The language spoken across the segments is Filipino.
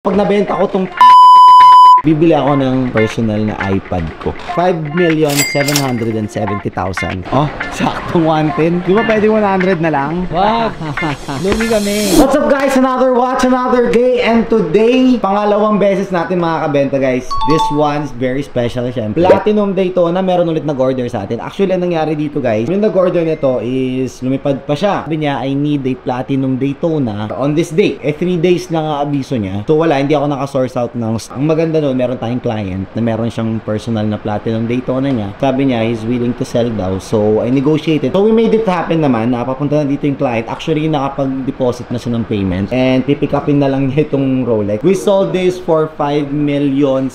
Pag nabenta ko tong bibili ako ng personal na iPad ko. 5,770,000. Oh, saktong 110. Di ba pwede 100 na lang? Wag! Lugi kami. What's up guys? Another watch, another day. And today, pangalawang beses natin makakabenta guys. This one is very special syempre. Platinum Daytona, meron ulit nag-order sa atin. Actually, ang nangyari dito guys, yung nag-order nito is lumipad pa siya. Sabi niya, I need a Platinum Daytona on this day. 3 days lang ang abiso niya. So wala, hindi ako naka-source out ng... Ang maganda nun, meron tayong client na meron siyang personal na Platinum Daytona niya. Sabi niya, he's willing to sell daw. So, I negotiated. So, we made it happen naman. Napapunta na dito yung client. Actually, nakapag-deposit na siya ng payment. And, pipick upin na lang niya itong Rolex. We sold this for 5,770,000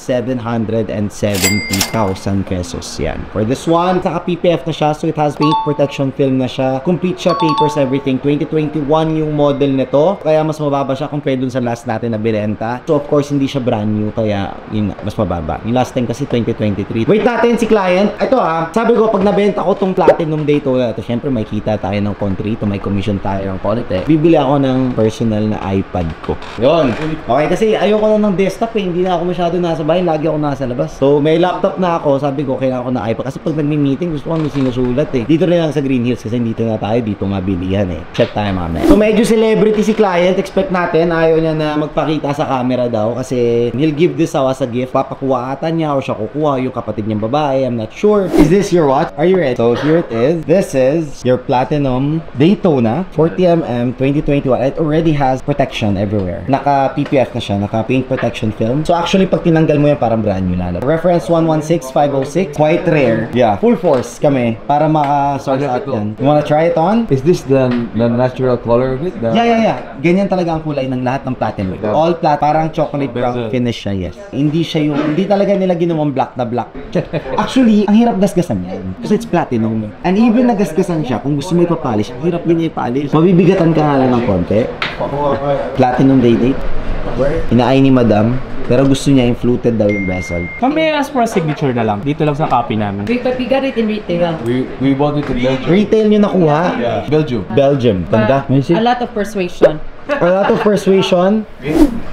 pesos. Yan. For this one, saka PPF na siya. So, it has paint protection film na siya. Complete siya, papers, everything. 2021 yung model nito. Kaya, mas mababa siya compared dun sa last natin na binenta. So, of course, hindi siya brand new. Kaya, yun mas mababa. Yung last time kasi 2023. Wait natin si client. Ito sabi ko pag nabenta ko tong Platinum Daytona, ito syempre may kita tayo ng country, to may commission tayo ng konti. Bibili ako ng personal na iPad ko. Yun. Okay, kasi ayoko lang ng desktop eh. Hindi na ako masyado nasa bahay. Lagi ako nasa labas. So, may laptop na ako. Sabi ko, kailangan ko ng iPad. Kasi pag nagmi-meeting, gusto ko sinusulat eh. Dito rin lang sa Green Hills kasi dito na tayo. Dito mabilihan eh. Check tayo mamaya. So, medyo celebrity si client. Expect natin. Ayaw niya na magpakita sa camera daw. Kasi he'll give this as a gift. Papakuha ata niya o siya kukuha yung kapatid niyang babae. I'm not sure. Is this your watch? Are you ready? So here it is. This is your Platinum Daytona 40mm 2021. It already has protection everywhere. Naka PPF na siya. Naka paint protection film. So actually pag tinanggal mo yan parang brand new lalabas. Reference 116506. Quite rare. Yeah. Full force kami para maka-sort out yan. You wanna try it on? Is this the natural color of it? Yeah. Ganyan talaga ang kulay ng lahat ng Platinum. All plat. Parang chocolate brown finish siya. Yes. Hindi talaga nila ginawang black na black. Actually, ang hirap gasgasan yan. Kasi it's Platinum. And even nagasgasan siya, kung gusto mo ipapolish, ang hirap din ipapolish. Mabibigatan ka nga lang ng konti. Platinum Day-Date. Inaay ni Madam. Pero gusto niya yung fluted daw yung bezel. May ask for a signature na lang. Dito lang sa copy namin. But we got it in retail. We bought it in Belgium. Retail nyo nakuha? Yeah. Belgium. Tanda? A lot of persuasion. A lot of persuasion.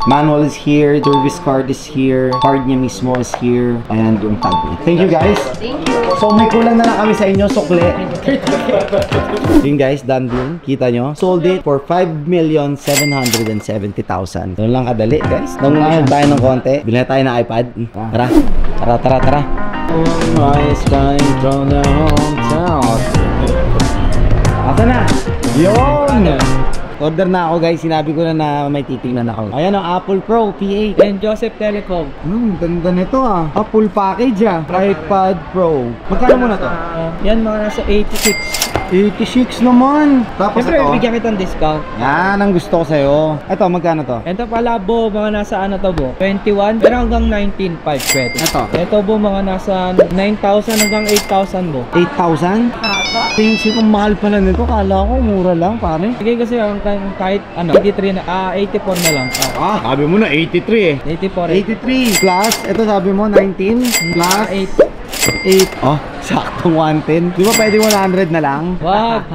Manual is here. Service card is here. Card niya mismo is here. And yung tag. Thank you guys. Thank you. So may kulang na lang kami sa inyo. Sukle. Yun guys, done deal. Kita nyo. Sold it for 5,770,000. Doon lang kadali guys. Nung tayo ng konti. Bilhin na tayo ng iPad. Tara. Asa na? Yun! Order na ako guys, sinabi ko na may titingnan ako. Ayan ang Apple Pro P8 And Joseph Telecom. ganda nito Full package iPad Pro. Magkano muna to? Yan mga nasa 86. 86 naman. Tapos Siyempre, ito. bigyan kita ng discount. Yan ang gusto ko sa'yo. Ito, magkano to? Ito pala bo, mga nasa ano to bo? 21, pero hanggang 19.5 pwede. Ito bo, mga nasa 9,000 hanggang 8,000 bo. 8,000? Tingin kung mahal pala nito. Kala ko, mura lang pare. Sige kasi kahit ano, 83 na, 84 na lang. Sabi mo na 83 84. 83 plus, ito sabi mo 19 plus 8. Saktong 110. Di ba pwede 100 na lang? Wag!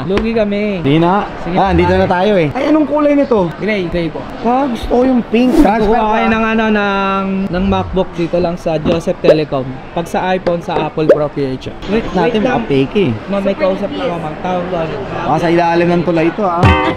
Lugi kami. Di na. Sige. Dito na tayo eh. Ay, anong kulay nito? Gray po. Gusto ko yung pink. Kukuha kayo ng ano, ng MacBook dito lang sa Joseph Telecom. Pag sa iPhone, sa Apple Pro PH. Wait natin, maka-fake eh. May kausap na mamang tawag lang. Sa ilalim ng tulay ito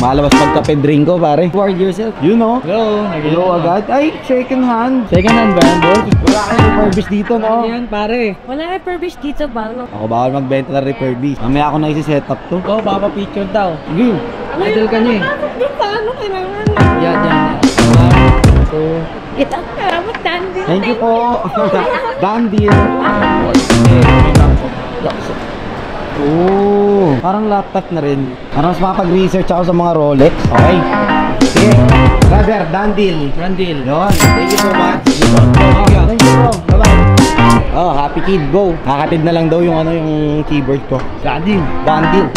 Malabas pagka-pedring ko pare. Reward yourself. You know? Hello agad. Ay, second hand. Second hand ba yan, boss? Wala kang refurbish dito, no? Yan, pare. Wala na pervish dito ba? Ako bawal magbenta ng refurbish. Mamaya ako na isi-set up to. Oo, picture daw. Sige. Idol ka niya eh. Paano kailangan? Yan. So, Kita ka, mag-dandy. Thank you po. Done deal. Parang laptop na rin. Parang mas makapag-research ako sa mga Rolex. Okay. Sige. Brother, done deal. Randil. Yun. Thank you so much. Thank you bro. Bye-bye. Happy kid, go. Kakatid na lang daw yung yung keyboard ko. Randil. Done deal.